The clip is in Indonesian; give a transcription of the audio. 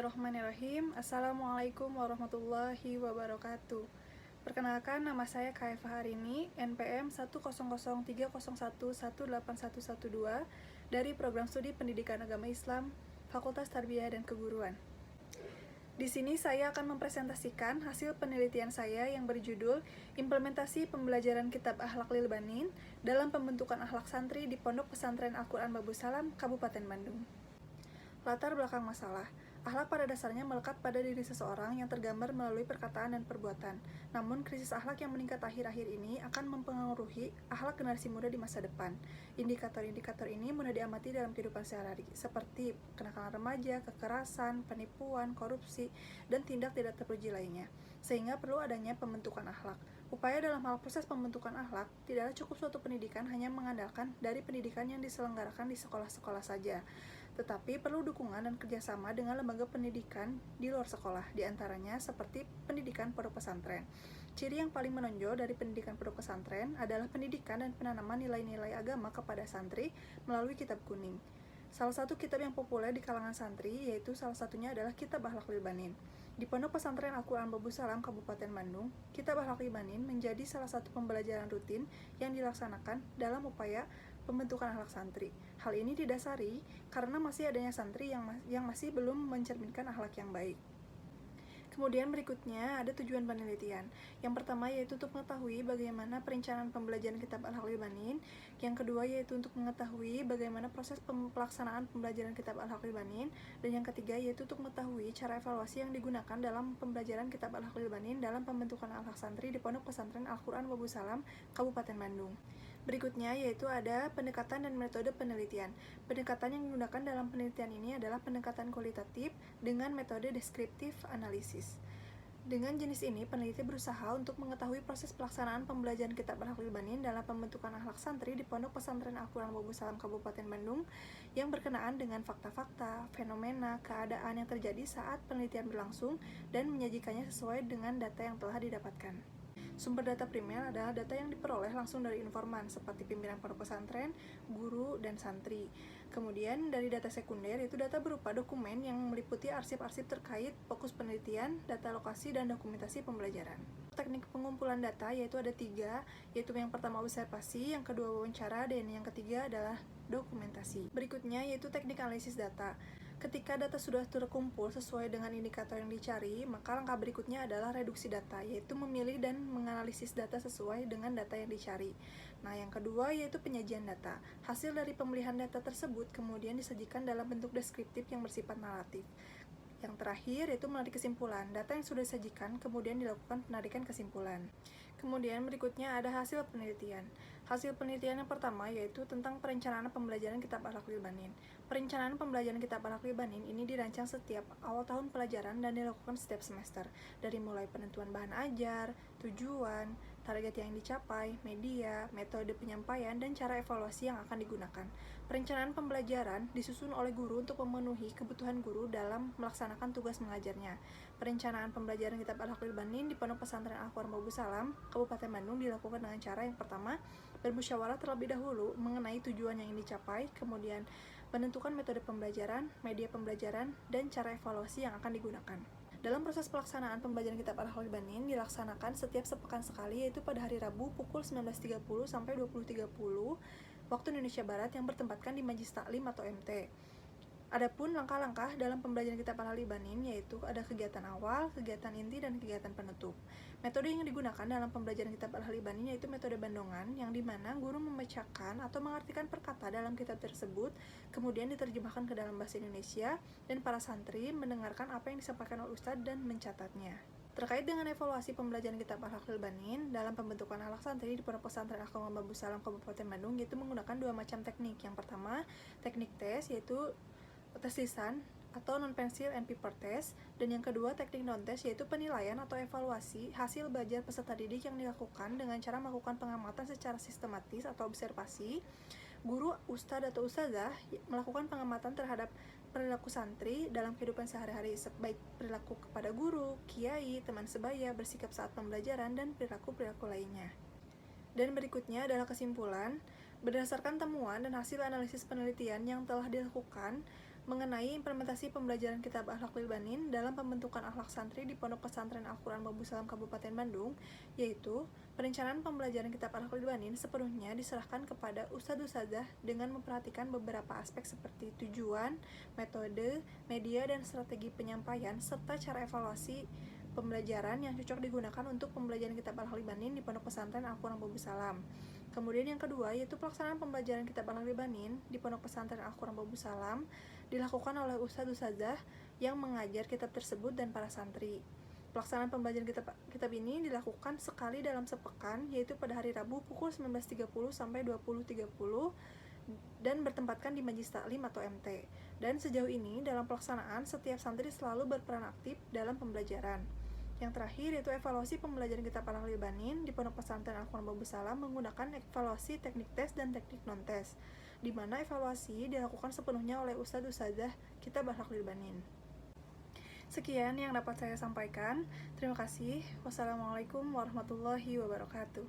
Bismillahirrahmanirrahim. Assalamualaikum warahmatullahi wabarakatuh. Perkenalkan, nama saya Kaifa Harini, NPM 1003011818112 dari Program Studi Pendidikan Agama Islam, Fakultas Tarbiyah dan Keguruan. Di sini saya akan mempresentasikan hasil penelitian saya yang berjudul Implementasi Pembelajaran Kitab Akhlak Lil Banin dalam Pembentukan Akhlak Santri di Pondok Pesantren Al-Quran Babu Salam, Kabupaten Bandung. Latar belakang masalah. Akhlak pada dasarnya melekat pada diri seseorang yang tergambar melalui perkataan dan perbuatan. Namun, krisis akhlak yang meningkat akhir-akhir ini akan mempengaruhi akhlak generasi muda di masa depan. Indikator-indikator ini mudah diamati dalam kehidupan sehari-hari, seperti kenakalan remaja, kekerasan, penipuan, korupsi, dan tindak tidak terpuji lainnya. Sehingga perlu adanya pembentukan akhlak. Upaya dalam hal proses pembentukan akhlak tidaklah cukup suatu pendidikan hanya mengandalkan dari pendidikan yang diselenggarakan di sekolah-sekolah saja, tetapi perlu dukungan dan kerjasama dengan lembaga pendidikan di luar sekolah, diantaranya seperti pendidikan pondok pesantren. Ciri yang paling menonjol dari pendidikan pondok pesantren adalah pendidikan dan penanaman nilai-nilai agama kepada santri melalui kitab kuning. Salah satu kitab yang populer di kalangan santri yaitu salah satunya adalah Kitab Akhlak Lil Banin. Di Pondok Pesantren Al-Quran Babu Salam, Kabupaten Bandung, Kitab Akhlak Lil Banin menjadi salah satu pembelajaran rutin yang dilaksanakan dalam upaya pembentukan akhlak santri. Hal ini didasari karena masih adanya santri yang masih belum mencerminkan akhlak yang baik. Kemudian berikutnya ada tujuan penelitian. Yang pertama yaitu untuk mengetahui bagaimana perencanaan pembelajaran Kitab Akhlak Lil Banin. Yang kedua yaitu untuk mengetahui bagaimana proses pelaksanaan pembelajaran Kitab Akhlak Lil Banin. Dan yang ketiga yaitu untuk mengetahui cara evaluasi yang digunakan dalam pembelajaran Kitab Akhlak Lil Banin dalam pembentukan akhlak santri di Pondok Pesantren Al-Quran Babu Salam, Kabupaten Bandung. Berikutnya yaitu ada pendekatan dan metode penelitian. Pendekatan yang digunakan dalam penelitian ini adalah pendekatan kualitatif dengan metode deskriptif analisis. Dengan jenis ini, peneliti berusaha untuk mengetahui proses pelaksanaan pembelajaran Kitab Akhlak Lil Banin dalam pembentukan akhlak santri di Pondok Pesantren Al-Quran Babu Salam, Kabupaten Bandung yang berkenaan dengan fakta-fakta, fenomena, keadaan yang terjadi saat penelitian berlangsung dan menyajikannya sesuai dengan data yang telah didapatkan. Sumber data primer adalah data yang diperoleh langsung dari informan seperti pimpinan pondok pesantren, guru, dan santri. Kemudian dari data sekunder yaitu data berupa dokumen yang meliputi arsip-arsip terkait fokus penelitian, data lokasi, dan dokumentasi pembelajaran. Teknik pengumpulan data yaitu ada 3, yaitu yang pertama observasi, yang kedua wawancara, dan yang ketiga adalah dokumentasi. Berikutnya yaitu teknik analisis data. Ketika data sudah terkumpul sesuai dengan indikator yang dicari, maka langkah berikutnya adalah reduksi data, yaitu memilih dan menganalisis data sesuai dengan data yang dicari. Nah, yang kedua yaitu penyajian data. Hasil dari pemilihan data tersebut kemudian disajikan dalam bentuk deskriptif yang bersifat naratif. Yang terakhir yaitu menarik kesimpulan. Data yang sudah disajikan kemudian dilakukan penarikan kesimpulan. Kemudian berikutnya ada hasil penelitian. Hasil penelitian yang pertama yaitu tentang perencanaan pembelajaran Kitab Akhlak Lil Banin. Perencanaan pembelajaran Kitab Akhlak Lil Banin ini dirancang setiap awal tahun pelajaran dan dilakukan setiap semester, dari mulai penentuan bahan ajar, tujuan, target yang dicapai, media, metode penyampaian, dan cara evaluasi yang akan digunakan. Perencanaan pembelajaran disusun oleh guru untuk memenuhi kebutuhan guru dalam melaksanakan tugas mengajarnya. Perencanaan pembelajaran Kitab Akhlak Lil Banin di Pondok Pesantren Al-Quran Babu Salam, Kabupaten Bandung dilakukan dengan cara yang pertama, bermusyawarah terlebih dahulu mengenai tujuan yang ingin dicapai, kemudian menentukan metode pembelajaran, media pembelajaran, dan cara evaluasi yang akan digunakan. Dalam proses pelaksanaan pembelajaran Kitab Akhlak Lil Banin dilaksanakan setiap sepekan sekali, yaitu pada hari Rabu pukul 19.30 sampai 20.30 waktu Indonesia Barat yang bertempatkan di Majlis Taklim atau MT. Adapun langkah-langkah dalam pembelajaran Kitab Akhlak Lil Banin yaitu ada kegiatan awal, kegiatan inti, dan kegiatan penutup. Metode yang digunakan dalam pembelajaran Kitab Akhlak Lil Banin yaitu metode bandongan, yang dimana guru memecahkan atau mengartikan perkata dalam kitab tersebut, kemudian diterjemahkan ke dalam bahasa Indonesia, dan para santri mendengarkan apa yang disampaikan oleh ustadz dan mencatatnya. Terkait dengan evaluasi pembelajaran Kitab Akhlak Lil Banin dalam pembentukan akhlak santri di Pondok Pesantren Al-Quran Babu Salam, Kabupaten Bandung, yaitu menggunakan 2 macam teknik. Yang pertama, teknik tes, yaitu tes lisan atau non-pensil and paper test, dan yang kedua teknik non-test yaitu penilaian atau evaluasi hasil belajar peserta didik yang dilakukan dengan cara melakukan pengamatan secara sistematis atau observasi. Guru, ustadz atau ustazah melakukan pengamatan terhadap perilaku santri dalam kehidupan sehari-hari, baik perilaku kepada guru, kiai, teman sebaya, bersikap saat pembelajaran, dan perilaku-perilaku lainnya. Dan berikutnya adalah kesimpulan. Berdasarkan temuan dan hasil analisis penelitian yang telah dilakukan, mengenai implementasi pembelajaran Kitab Akhlaqul Banin dalam pembentukan akhlak santri di Pondok Pesantren Al-Quran Babus Salam Kabupaten Bandung, yaitu perencanaan pembelajaran Kitab Akhlaqul Banin sepenuhnya diserahkan kepada Ustadz-Ustadzah dengan memperhatikan beberapa aspek seperti tujuan, metode, media, dan strategi penyampaian, serta cara evaluasi pembelajaran yang cocok digunakan untuk pembelajaran Kitab Akhlaqul Banin di Pondok Pesantren Al-Quran Babus Salam. Kemudian yang kedua yaitu pelaksanaan pembelajaran Kitab Akhlaqul Banin di Pondok Pesantren Al-Quran Babus Salam dilakukan oleh Ustadz-Ustadzah yang mengajar kitab tersebut dan para santri. Pelaksanaan pembelajaran kitab ini dilakukan sekali dalam sepekan, yaitu pada hari Rabu pukul 19.30 sampai 20.30 dan bertempatkan di Majlis Taklim atau MT. Dan sejauh ini dalam pelaksanaan setiap santri selalu berperan aktif dalam pembelajaran. Yang terakhir yaitu evaluasi pembelajaran Kitab Akhlaqul Banin di Pondok Pesantren Al-Quran Babus Salam menggunakan evaluasi teknik tes dan teknik non-tes, di mana evaluasi dilakukan sepenuhnya oleh Ustadz-Ustadzah Kitab Akhlaqul Banin. Sekian yang dapat saya sampaikan. Terima kasih. Wassalamualaikum warahmatullahi wabarakatuh.